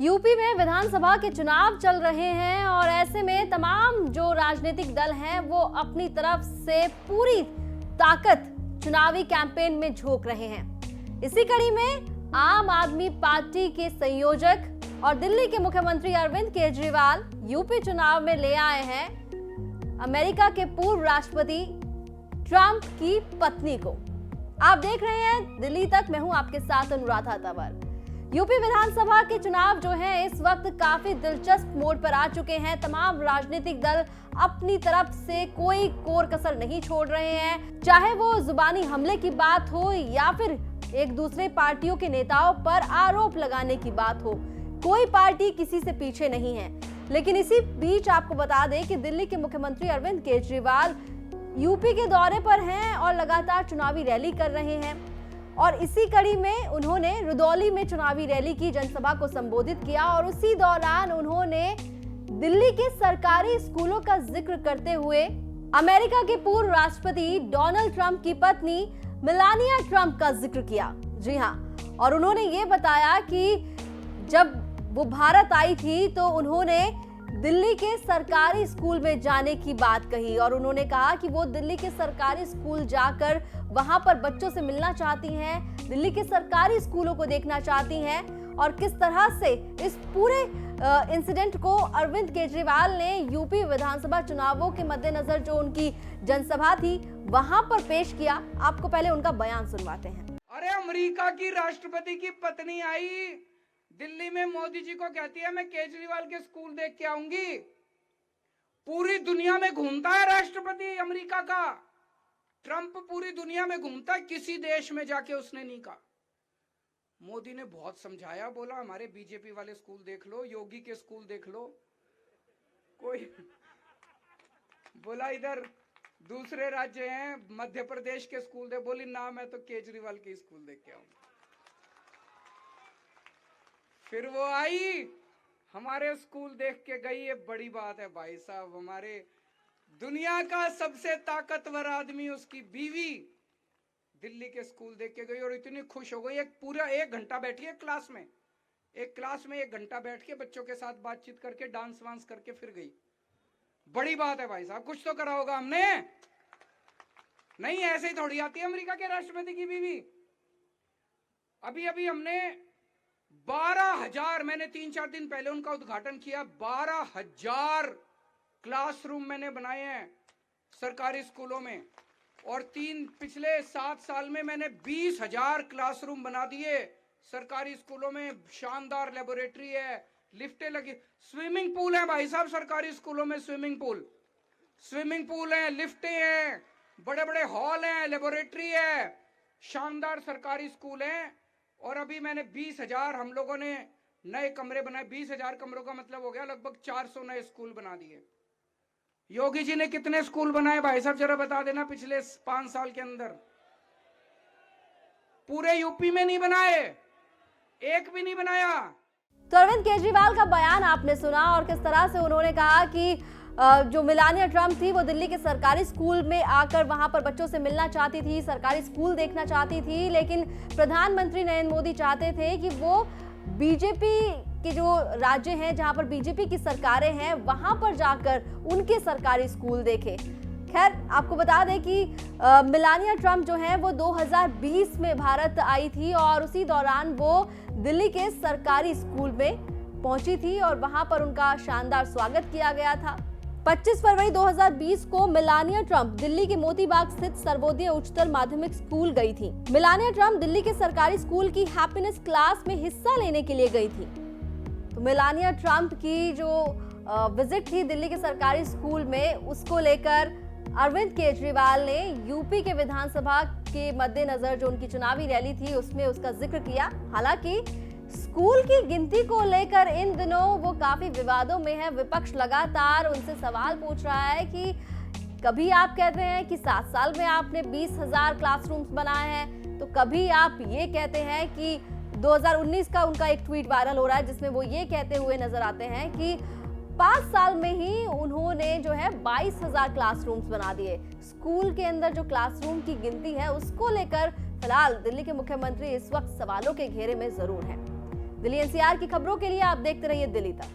UP में विधानसभा के चुनाव चल रहे हैं और ऐसे में तमाम जो राजनीतिक दल हैं वो अपनी तरफ से पूरी ताकत चुनावी कैंपेन में झोंक रहे हैं। इसी कड़ी में आम आदमी पार्टी के संयोजक और दिल्ली के मुख्यमंत्री अरविंद केजरीवाल यूपी चुनाव में ले आए हैं अमेरिका के पूर्व राष्ट्रपति ट्रंप की पत्नी को। आप देख रहे हैं दिल्ली तक, मैं हूं आपके साथ अनुराधा तंवर। यूपी विधानसभा के चुनाव जो हैं इस वक्त काफी दिलचस्प मोड़ पर आ चुके हैं। तमाम राजनीतिक दल अपनी तरफ से कोई कोर कसर नहीं छोड़ रहे हैं, चाहे वो जुबानी हमले की बात हो या फिर एक दूसरे पार्टियों के नेताओं पर आरोप लगाने की बात हो। कोई पार्टी किसी से पीछे नहीं है। लेकिन इसी बीच आपको बता दें कि दिल्ली के मुख्यमंत्री अरविंद केजरीवाल यूपी के दौरे पर हैं और लगातार चुनावी रैली कर रहे हैं। और इसी कड़ी में उन्होंने रुदौली में चुनावी रैली की, जनसभा को संबोधित किया और उसी दौरान उन्होंने दिल्ली के सरकारी स्कूलों का जिक्र करते हुए अमेरिका के पूर्व राष्ट्रपति डोनाल्ड ट्रंप की पत्नी मेलानिया ट्रंप का जिक्र किया। जी हां, और उन्होंने ये बताया कि जब वो भारत आई थी तो उन्होंने दिल्ली के सरकारी स्कूल में जाने की बात कही और उन्होंने कहा कि वो दिल्ली के सरकारी स्कूल जाकर वहां पर बच्चों से मिलना चाहती हैं, दिल्ली के सरकारी स्कूलों को देखना चाहती हैं और किस तरह से इस पूरे इंसिडेंट को अरविंद केजरीवाल ने यूपी विधानसभा चुनावों के मद्देनजर जो उनकी जनसभा थी वहां पर पेश किया। आपको पहले उनका बयान सुनवाते हैं। अरे अमेरिका की राष्ट्रपति की पत्नी आई दिल्ली में, मोदी जी को कहती है मैं केजरीवाल के स्कूल देख के आऊंगी। पूरी दुनिया में घूमता है राष्ट्रपति अमेरिका का। ट्रंप पूरी दुनिया में घूमता है, किसी देश में जाके उसने नहीं कहा। मोदी ने बहुत समझाया, बोला हमारे बीजेपी वाले स्कूल देख लो, योगी के स्कूल देख लो। कोई बोला इधर दूसरे राज्य हैं, मध्य प्रदेश के स्कूल दे, बोली ना मैं तो केजरीवाल के स्कूल देख के आऊंगी। फिर वो आई, हमारे स्कूल देख के गई। ये बड़ी बात है भाई साहब। हमारे दुनिया का सबसे ताकतवर आदमी, उसकी बीवी दिल्ली के स्कूल देख के गई और इतनी खुश हो गई। एक पूरा 1 घंटा बैठी है क्लास में, एक क्लास में 1 घंटा बैठ के बच्चों के साथ बातचीत करके डांस वांस करके फिर गई। बड़ी बात है भाई साहब, कुछ तो करा होगा हमने। नहीं ऐसे ही थोड़ी आती है अमेरिका के राष्ट्रपति की बीवी। अभी अभी हमने 12,000, मैंने 3-4 दिन पहले उनका उद्घाटन किया, 12,000 क्लासरूम मैंने बनाए हैं सरकारी स्कूलों में। और पिछले 7 साल में मैंने 20,000 क्लासरूम बना दिए सरकारी स्कूलों में। शानदार लेबोरेटरी है, लिफ्टें लगी, स्विमिंग पूल है भाई साहब सरकारी स्कूलों में। स्विमिंग पूल है, लिफ्टें हैं, बड़े बड़े हॉल हैं, लेबोरेटरी है, शानदार सरकारी स्कूल हैं। और अभी मैंने 20,000 हम लोगों ने नए कमरे बनाए। 20,000 कमरों का मतलब हो गया लगभग 400 नए स्कूल बना दिए। योगी जी ने कितने स्कूल बनाए भाई साहब जरा बता देना पिछले 5 साल के अंदर? पूरे यूपी में नहीं बनाए, एक भी नहीं बनाया। तो अरविंद केजरीवाल का बयान आपने सुना और किस तरह से उन्होंने कहा कि जो मेलानिया ट्रंप थी वो दिल्ली के सरकारी स्कूल में आकर वहां पर बच्चों से मिलना चाहती थी, सरकारी स्कूल देखना चाहती थी। लेकिन प्रधानमंत्री नरेंद्र मोदी चाहते थे कि वो बीजेपी के जो राज्य हैं जहां पर बीजेपी की सरकारें हैं वहां पर जाकर उनके सरकारी स्कूल देखें। खैर आपको बता दें कि मेलानिया ट्रंप जो है वो 2020 में भारत आई थी और उसी दौरान वो दिल्ली के सरकारी स्कूल में पहुंची थी और वहां पर उनका शानदार स्वागत किया गया था। 25 फरवरी 2020 को मेलानिया ट्रंप दिल्ली के मोती बाग स्थित सर्वोदय उच्चतर माध्यमिक स्कूल गई थी। मेलानिया ट्रंप दिल्ली के सरकारी स्कूल की हैप्पीनेस क्लास में हिस्सा लेने के लिए गई थी। तो मेलानिया ट्रंप की जो विजिट थी दिल्ली के सरकारी स्कूल में, उसको लेकर अरविंद केजरीवाल ने यूपी के विधानसभा के मद्देनजर जो उनकी चुनावी रैली थी उसमें उसका जिक्र किया। हालांकि स्कूल की गिनती को लेकर इन दिनों वो काफी विवादों में है। विपक्ष लगातार उनसे सवाल पूछ रहा है कि कभी आप कहते हैं कि 7 साल में आपने 20,000 क्लासरूम्स बनाए हैं, तो कभी आप ये कहते हैं कि 2019 का उनका एक ट्वीट वायरल हो रहा है जिसमें वो ये कहते हुए नजर आते हैं कि 5 साल में ही उन्होंने जो है 22,000 क्लासरूम्स बना दिए। स्कूल के अंदर जो क्लासरूम की गिनती है उसको लेकर फिलहाल दिल्ली के मुख्यमंत्री इस वक्त सवालों के घेरे में जरूर हैं। दिल्ली एनसीआर की खबरों के लिए आप देखते रहिए दिल्ली तक।